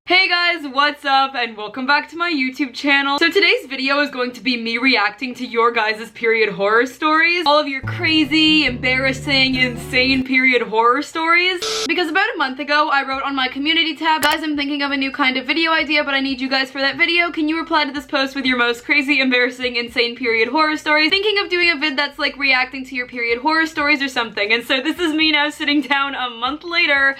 Hey guys, what's up and welcome back to my YouTube channel. So today's video is going to be me reacting to your guys' period horror stories. All of your crazy, embarrassing, insane period horror stories. Because about a month ago, I wrote on my community tab, guys, I'm thinking of a new kind of video idea, but I need you guys for that video. Can you reply to this post with your most crazy, embarrassing, insane period horror stories? Thinking of doing a vid that's like reacting to your period horror stories or something. And so this is me now sitting down a month later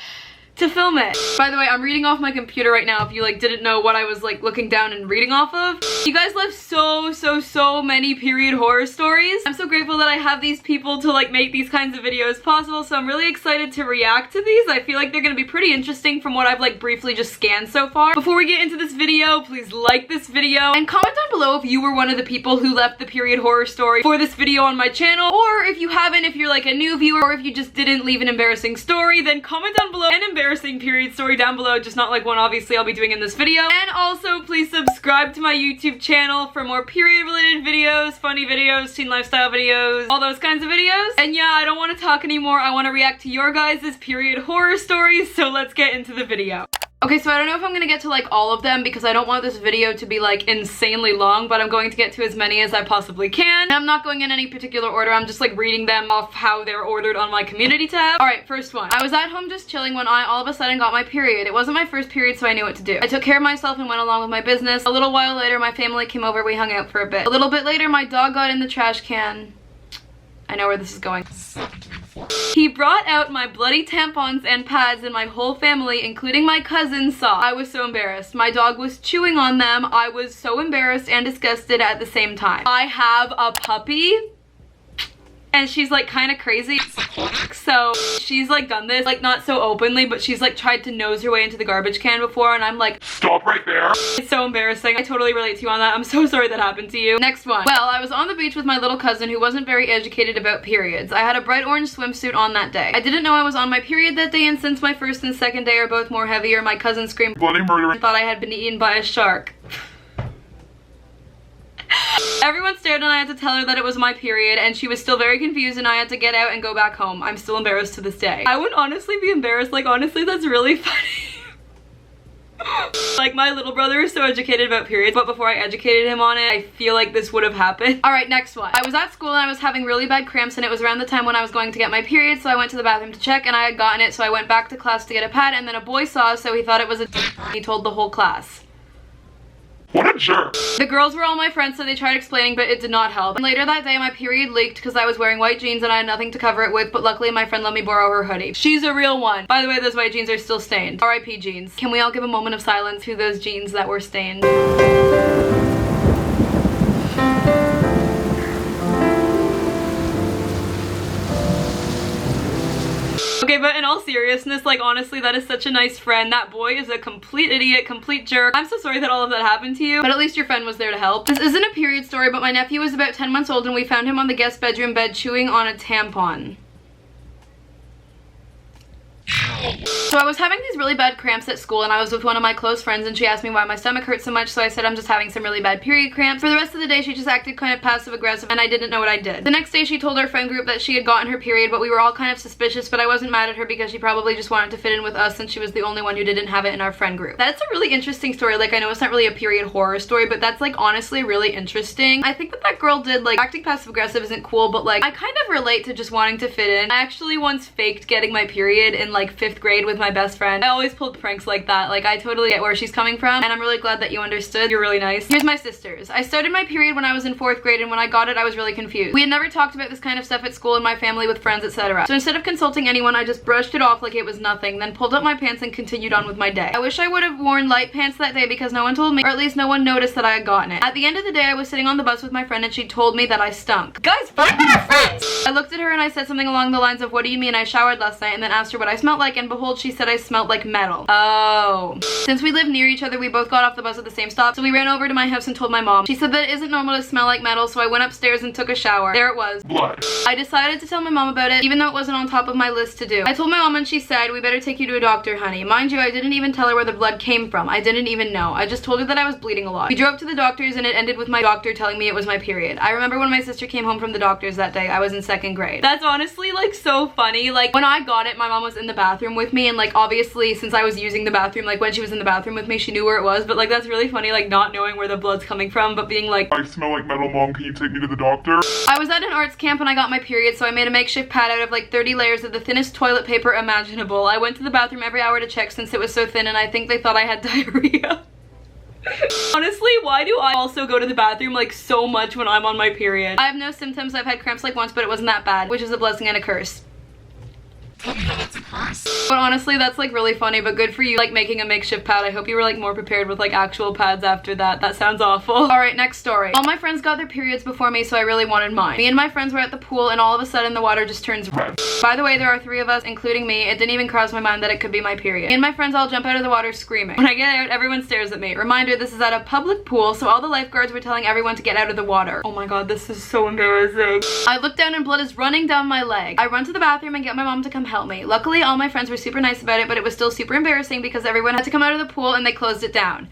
to film it. By the way, I'm reading off my computer right now if you didn't know what I was looking down and reading off of. You guys left so many period horror stories. I'm so grateful that I have these people to make these kinds of videos possible, so I'm really excited to react to these. I feel like they're gonna be pretty interesting from what I've briefly just scanned so far. Before we get into this video, please like this video and comment down below if you were one of the people who left the period horror story for this video on my channel, or if you haven't, if you're a new viewer, or if you just didn't leave an embarrassing story, then comment down below an embarrassing period story down below, just not one obviously I'll be doing in this video. And also please subscribe to my YouTube channel for more period related videos, funny videos, teen lifestyle videos, all those kinds of videos. And yeah, I don't want to talk anymore. I want to react to your guys' period horror stories, so let's get into the video. Okay, so I don't know if I'm gonna get to all of them because I don't want this video to be insanely long, but I'm going to get to as many as I possibly can. And I'm not going in any particular order, I'm just reading them off how they're ordered on my community tab. Alright, first one. I was at home just chilling when I all of a sudden got my period. It wasn't my first period, so I knew what to do. I took care of myself and went along with my business. A little while later, my family came over, we hung out for a bit. A little bit later, my dog got in the trash can. I know where this is going. He brought out my bloody tampons and pads, and my whole family, including my cousin, saw. I was so embarrassed. My dog was chewing on them. I was so embarrassed and disgusted at the same time. I have a puppy, and she's kind of crazy. So she's done this, not so openly, but she's tried to nose her way into the garbage can before, and I'm stop right there. It's so embarrassing. I totally relate to you on that. I'm so sorry that happened to you. Next one. Well, I was on the beach with my little cousin who wasn't very educated about periods. I had a bright orange swimsuit on that day. I didn't know I was on my period that day, and since my first and second day are both more heavier, my cousin screamed bloody murder and thought I had been eaten by a shark. Everyone stared and I had to tell her that it was my period, and she was still very confused, and I had to get out and go back home. I'm still embarrassed to this day. I would honestly be embarrassed. Honestly, that's really funny. My little brother is so educated about periods, but before I educated him on it, I feel this would have happened. Alright, next one. I was at school and I was having really bad cramps, and it was around the time when I was going to get my period, so I went to the bathroom to check, and I had gotten it, so I went back to class to get a pad, and then a boy saw us, so he thought it was a he told the whole class. What a jerk. The girls were all my friends, so they tried explaining, but it did not help. And later that day, my period leaked because I was wearing white jeans and I had nothing to cover it with, but luckily my friend let me borrow her hoodie. She's a real one. By the way, those white jeans are still stained. R.I.P. jeans. Can we all give a moment of silence to those jeans that were stained? Okay, but in all seriousness, honestly, that is such a nice friend. That boy is a complete idiot, complete jerk. I'm so sorry that all of that happened to you, but at least your friend was there to help. This isn't a period story, but my nephew was about 10 months old and we found him on the guest bedroom bed chewing on a tampon. So I was having these really bad cramps at school, and I was with one of my close friends, and she asked me why my stomach hurt so much, so I said I'm just having some really bad period cramps. For the rest of the day, she just acted kind of passive aggressive, and I didn't know what I did. The next day, she told our friend group that she had gotten her period, but we were all kind of suspicious, but I wasn't mad at her because she probably just wanted to fit in with us since she was the only one who didn't have it in our friend group. That's a really interesting story. I know it's not really a period horror story, but that's honestly really interesting. I think that girl did, acting passive aggressive isn't cool, but I kind of relate to just wanting to fit in. I actually once faked getting my period in 5th grade with my best friend. I always pulled pranks like that. I totally get where she's coming from, and I'm really glad that you understood. You're really nice. Here's my sisters. I started my period when I was in 4th grade, and when I got it, I was really confused. We had never talked about this kind of stuff at school, in my family, with friends, etc. So instead of consulting anyone, I just brushed it off like it was nothing, then pulled up my pants and continued on with my day. I wish I would have worn light pants that day because no one told me, or at least no one noticed that I had gotten it. At the end of the day, I was sitting on the bus with my friend, and she told me that I stunk. Guys, find our friends! I looked at her and I said something along the lines of, "What do you mean? I showered last night," and then asked her what I smelled like, and behold, she said I smelled like metal. Oh. Since we lived near each other, we both got off the bus at the same stop, so we ran over to my house and told my mom. She said that it isn't normal to smell like metal, so I went upstairs and took a shower. There it was. Blood. I decided to tell my mom about it, even though it wasn't on top of my list to do. I told my mom and she said, "We better take you to a doctor, honey." Mind you, I didn't even tell her where the blood came from. I didn't even know. I just told her that I was bleeding a lot. We drove to the doctor's and it ended with my doctor telling me it was my period. I remember when my sister came home from the doctor's that day, I was in 2nd grade. That's honestly so funny. When I got it, my mom was in the the bathroom with me, and like obviously since I was using the bathroom, like when she was in the bathroom with me, she knew where it was, but like that's really funny, like not knowing where the blood's coming from, but being like, I smell like metal, Mom, can you take me to the doctor? I was at an arts camp and I got my period, so I made a makeshift pad out of like 30 layers of the thinnest toilet paper imaginable. I went to the bathroom every hour to check since it was so thin, and I think they thought I had diarrhea. Honestly, why do I also go to the bathroom like so much when I'm on my period? I have no symptoms. I've had cramps like once, but it wasn't that bad, which is a blessing and a curse. But honestly, that's like really funny, but good for you, like making a makeshift pad. I hope you were like more prepared with like actual pads after that. That sounds awful. Alright, next story. All my friends got their periods before me, so I really wanted mine. Me and my friends were at the pool, and all of a sudden the water just turns red. By the way, there are 3 of us, including me. It didn't even cross my mind that it could be my period. Me and my friends all jump out of the water screaming. When I get out, everyone stares at me. Reminder, this is at a public pool, so all the lifeguards were telling everyone to get out of the water. Oh my god, this is so embarrassing. I look down and blood is running down my leg. I run to the bathroom and get my mom to come help me. Luckily, all my friends were super nice about it, but it was still super embarrassing because everyone had to come out of the pool and they closed it down.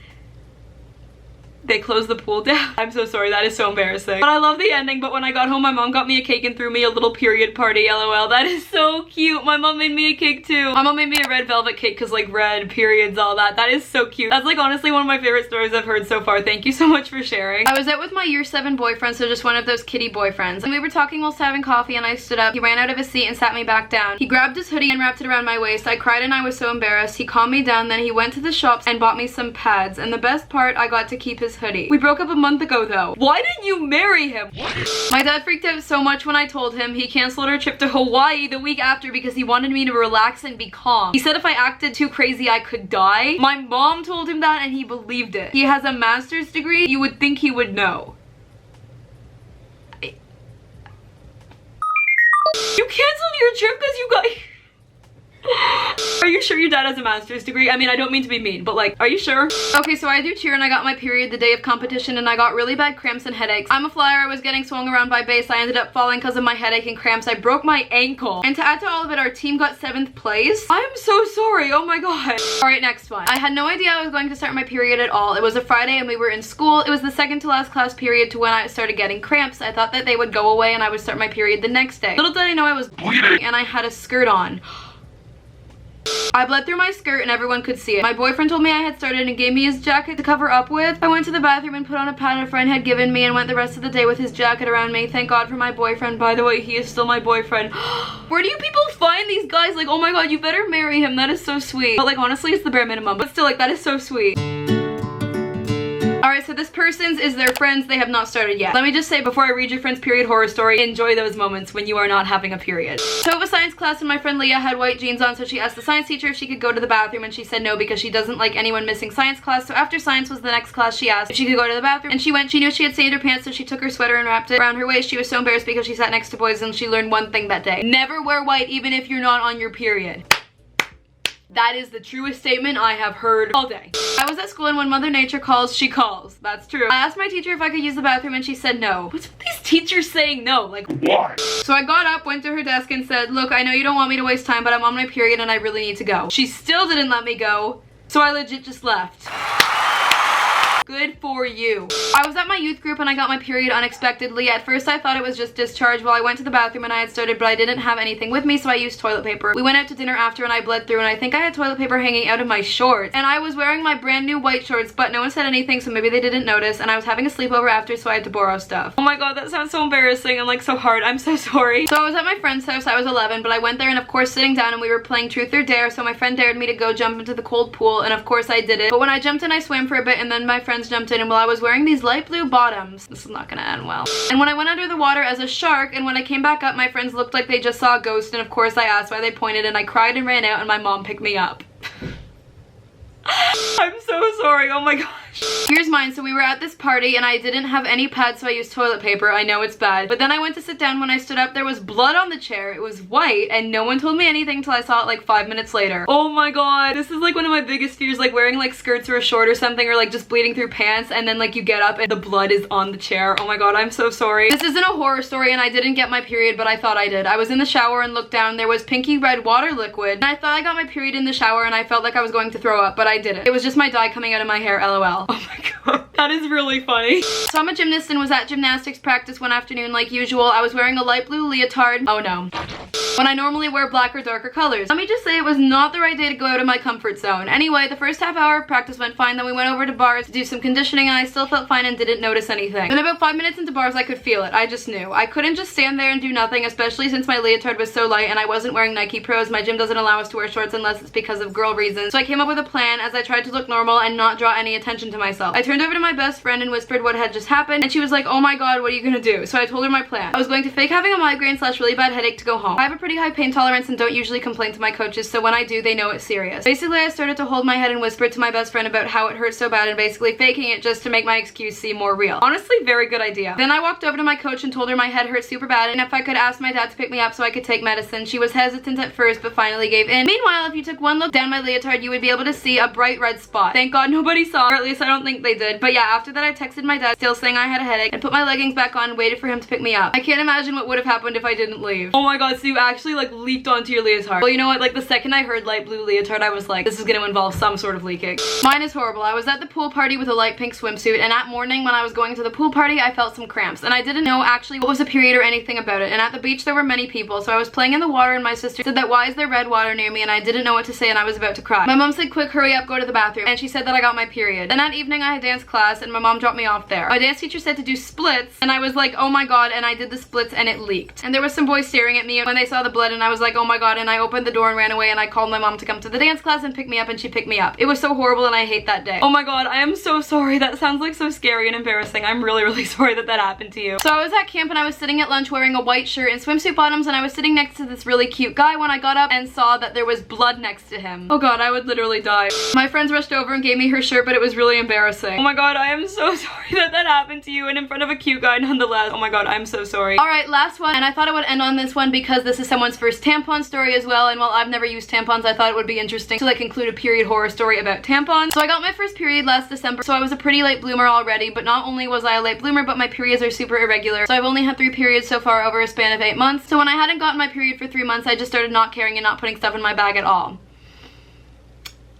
They closed the pool down. I'm so sorry, that is so embarrassing. But I love the ending. But when I got home, my mom got me a cake and threw me a little period party, lol. That is so cute. My mom made me a cake too. My mom made me a red velvet cake because like red, periods, all that. That is so cute. That's like honestly one of my favorite stories I've heard so far. Thank you so much for sharing. I was out with my year 7 boyfriend, so just one of those kiddie boyfriends. And we were talking whilst having coffee, and I stood up. He ran out of his seat and sat me back down. He grabbed his hoodie and wrapped it around my waist. I cried and I was so embarrassed. He calmed me down, then he went to the shops and bought me some pads. And the best part, I got to keep his hoodie. We broke up a month ago though. Why didn't you marry him? My dad freaked out so much when I told him. He canceled our trip to Hawaii the week after because he wanted me to relax and be calm. He said if I acted too crazy I could die. My mom told him that and he believed it. He has a master's degree. You would think he would know. You canceled your trip because you got... Are you sure your dad has a master's degree? I mean, I don't mean to be mean, but like, are you sure? Okay, so I do cheer and I got my period the day of competition and I got really bad cramps and headaches. I'm a flyer. I was getting swung around by base. I ended up falling because of my headache and cramps. I broke my ankle. And to add to all of it, our team got 7th place. I'm so sorry. Oh my god. Alright, next one. I had no idea I was going to start my period at all. It was a Friday and we were in school. It was the second to last class period to when I started getting cramps. I thought that they would go away and I would start my period the next day. Little did I know I was bleeding and I had a skirt on. I bled through my skirt and everyone could see it. My boyfriend told me I had started and gave me his jacket to cover up with. I went to the bathroom and put on a pad a friend had given me and went the rest of the day with his jacket around me. Thank God for my boyfriend. By the way, he is still my boyfriend. Where do you people find these guys? Like, oh my god, you better marry him. That is so sweet. But like, honestly, it's the bare minimum. But still, like, that is so sweet. Alright, so this person's is their friends. They have not started yet. Let me just say before I read your friend's period horror story, enjoy those moments when you are not having a period. So it was science class and my friend Leah had white jeans on, so she asked the science teacher if she could go to the bathroom and she said no because she doesn't like anyone missing science class. So after science was the next class, she asked if she could go to the bathroom and she went. She knew she had stained her pants, so she took her sweater and wrapped it around her waist. She was so embarrassed because she sat next to boys and she learned one thing that day. Never wear white even if you're not on your period. That is the truest statement I have heard all day. I was at school and when Mother Nature calls, she calls. That's true. I asked my teacher if I could use the bathroom and she said no. What's with these teachers saying no? Like, why? So I got up, went to her desk and said, look, I know you don't want me to waste time, but I'm on my period and I really need to go. She still didn't let me go, so I legit just left. Good for you. I was at my youth group and I got my period unexpectedly. At first I thought it was just discharge. Well, I went to the bathroom and I had started, but I didn't have anything with me, so I used toilet paper. We went out to dinner after and I bled through and I think I had toilet paper hanging out of my shorts. And I was wearing my brand new white shorts, but no one said anything, so maybe they didn't notice. And I was having a sleepover after, so I had to borrow stuff. Oh my god, that sounds so embarrassing and like so hard. I'm so sorry. So I was at my friend's house. I was 11, but I went there and of course sitting down and we were playing truth or dare, so my friend dared me to go jump into the cold pool and of course I did it. But when I jumped in, I swam for a bit and then my friends jumped in, and while I was wearing these light blue bottoms, this is not gonna end well. And when I went under the water as a shark, and when I came back up, my friends looked like they just saw a ghost, and of course I asked why they pointed, and I cried and ran out, and my mom picked me up. I'm so sorry, oh my gosh. Here's mine. So we were at this party and I didn't have any pads, so I used toilet paper. I know it's bad. But then I went to sit down. When I stood up, there was blood on the chair. It was white and no one told me anything till I saw it like 5 minutes later. Oh my god. This is like one of my biggest fears, like wearing like skirts or a short or something, or like just bleeding through pants and then like you get up and the blood is on the chair. Oh my god, I'm so sorry. This isn't a horror story and I didn't get my period, but I thought I did. I was in the shower and looked down. There was pinky red water liquid and I thought I got my period in the shower and I felt like I was going to throw up, but I didn't. It was just my dye coming out of my hair, lol. Oh my god. That is really funny. So I'm a gymnast and was at gymnastics practice one afternoon like usual. I was wearing a light blue leotard. Oh no. when I normally wear black or darker colors. Let me just say it was not the right day to go out of my comfort zone. Anyway, the first half hour of practice went fine, then we went over to bars to do some conditioning and I still felt fine and didn't notice anything. Then about 5 minutes into bars I could feel it. I just knew. I couldn't just stand there and do nothing, especially since my leotard was so light and I wasn't wearing Nike Pros. My gym doesn't allow us to wear shorts unless it's because of girl reasons. So I came up with a plan as I tried to look normal and not draw any attention to myself. I turned over to my best friend and whispered what had just happened and she was like, oh my god, what are you gonna do? So I told her my plan. I was going to fake having a migraine / really bad headache to go home. I have a pretty high pain tolerance and don't usually complain to my coaches, so when I do, they know it's serious. Basically, I started to hold my head and whisper to my best friend about how it hurt so bad and basically faking it just to make my excuse seem more real. Honestly, very good idea. Then I walked over to my coach and told her my head hurt super bad and if I could ask my dad to pick me up so I could take medicine. She was hesitant at first but finally gave in. Meanwhile, if you took one look down my leotard, you would be able to see a bright red spot. Thank god nobody saw, or at least I don't think they did. But yeah, after that I texted my dad still saying I had a headache and put my leggings back on and waited for him to pick me up. I can't imagine what would have happened if I didn't leave. Oh my god, so you actually like leaked onto your leotard. Well, you know what, like the second I heard light blue leotard, I was like, this is gonna involve some sort of leaking. Mine is horrible. I was at the pool party with a light pink swimsuit and at morning when I was going to the pool party, I felt some cramps and I didn't know actually what was a period or anything about it. And at the beach there were many people, so I was playing in the water and my sister said that why is there red water near me, and I didn't know what to say and I was about to cry. My mom said quick hurry up, go to the bathroom, and she said that I got my period. Then that evening I had dance class and my mom dropped me off there. My dance teacher said to do splits and I was like, oh my god, and I did the splits and it leaked. And there was some boys staring at me when they saw the blood and I was like, oh my god, and I opened the door and ran away and I called my mom to come to the dance class and pick me up and she picked me up. It was so horrible and I hate that day. Oh my god, I am so sorry. That sounds like so scary and embarrassing. I'm really sorry that that happened to you. So I was at camp and I was sitting at lunch wearing a white shirt and swimsuit bottoms and I was sitting next to this really cute guy when I got up and saw that there was blood next to him. Oh god, I would literally die. My friends rushed over and gave me her shirt, but it was really embarrassing. Oh my god, I am so sorry that that happened to you and in front of a cute guy nonetheless. Oh my god, I'm so sorry. Alright, last one, and I thought I would end on this one because this is someone's first tampon story as well, and while I've never used tampons, I thought it would be interesting to like include a period horror story about tampons. So I got my first period last December, so I was a pretty late bloomer already, but not only was I a late bloomer, but my periods are super irregular. So I've only had 3 periods so far over a span of 8 months. So when I hadn't gotten my period for 3 months, I just started not caring and not putting stuff in my bag at all.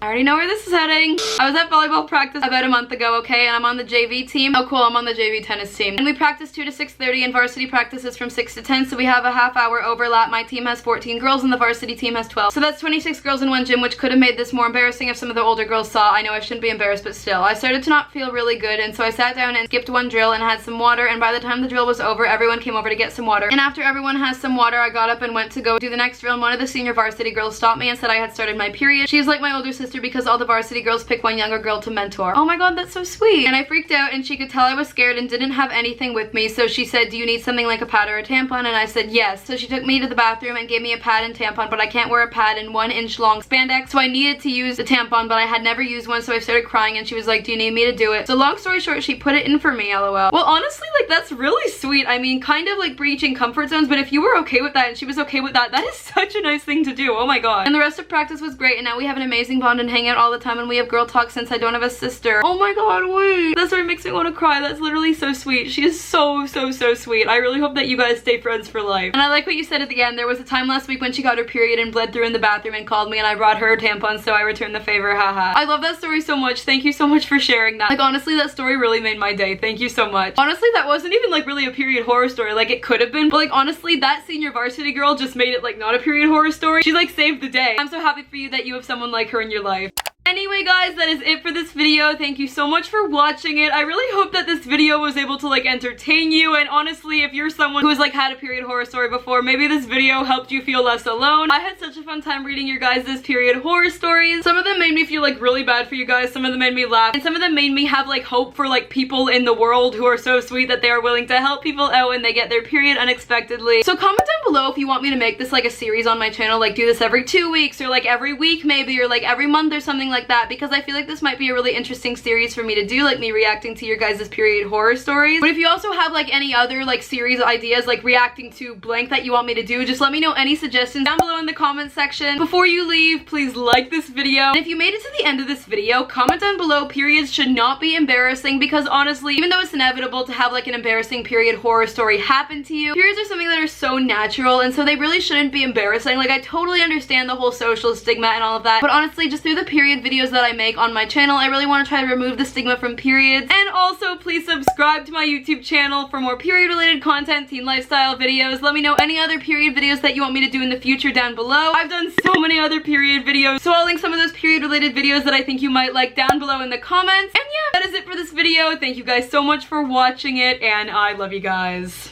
I already know where this is heading. I was at volleyball practice about a month ago, okay, and I'm on the JV team. Oh cool, I'm on the JV tennis team. And we practice 2 to 6:30 and varsity practice is from 6 to 10, so we have a half-hour overlap. My team has 14 girls and the varsity team has 12. So that's 26 girls in one gym, which could have made this more embarrassing if some of the older girls saw. I know I shouldn't be embarrassed, but still. I started to not feel really good, and so I sat down and skipped one drill and had some water, and by the time the drill was over, everyone came over to get some water. And after everyone has some water, I got up and went to go do the next drill, and one of the senior varsity girls stopped me and said I had started my period. She's like my older sister because all the varsity girls pick one younger girl to mentor. Oh my god, that's so sweet. And I freaked out and she could tell I was scared and didn't have anything with me, so she said, do you need something like a pad or a tampon? And I said yes. So she took me to the bathroom and gave me a pad and tampon, but I can't wear a pad in 1-inch long spandex, so I needed to use the tampon, but I had never used one, so I started crying and she was like, do you need me to do it? So long story short, she put it in for me, lol. Well, honestly, like that's really sweet. I mean, kind of like breaching comfort zones, but if you were okay with that and she was okay with that, that is such a nice thing to do. Oh my god. And the rest of practice was great, and now we have an amazing bond and hang out all the time, and we have girl talk since I don't have a sister. Oh my god, wait. That's what makes me want to cry. That's literally so sweet. She is so sweet. I really hope that you guys stay friends for life. And I like what you said at the end. There was a time last week when she got her period and bled through in the bathroom and called me and I brought her tampons, so I returned the favor, haha. I love that story so much. Thank you so much for sharing that. Like honestly, that story really made my day. Thank you so much. Honestly, that wasn't even like really a period horror story. Like it could have been, but like honestly, that senior varsity girl just made it like not a period horror story. She like saved the day. I'm so happy for you that you have someone like her in your life. Anyway guys, that is it for this video. Thank you so much for watching it. I really hope that this video was able to like entertain you, and honestly, if you're someone who has like had a period horror story before, maybe this video helped you feel less alone. I had such a fun time reading your guys' period horror stories. Some of them made me feel like really bad for you guys, some of them made me laugh, and some of them made me have like hope for like people in the world who are so sweet that they are willing to help people out when they get their period unexpectedly. So comment down below if you want me to make this like a series on my channel, like do this every 2 weeks or like every week maybe, or like every month or something like that, because I feel like this might be a really interesting series for me to do, like me reacting to your guys' period horror stories. But if you also have like any other like series ideas, like reacting to blank that you want me to do, just let me know any suggestions down below in the comment section. Before you leave, please like this video. And if you made it to the end of this video, comment down below, periods should not be embarrassing, because honestly, even though it's inevitable to have like an embarrassing period horror story happen to you, periods are something that are so natural, and so they really shouldn't be embarrassing. Like I totally understand the whole social stigma and all of that, but honestly, just through the period videos that that I make on my channel. I really want to try to remove the stigma from periods. And also, please subscribe to my YouTube channel for more period-related content, teen lifestyle videos. Let me know any other period videos that you want me to do in the future down below. I've done so many other period videos, so I'll link some of those period-related videos that I think you might like down below in the comments. And yeah, that is it for this video. Thank you guys so much for watching it, and I love you guys.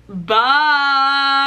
Bye!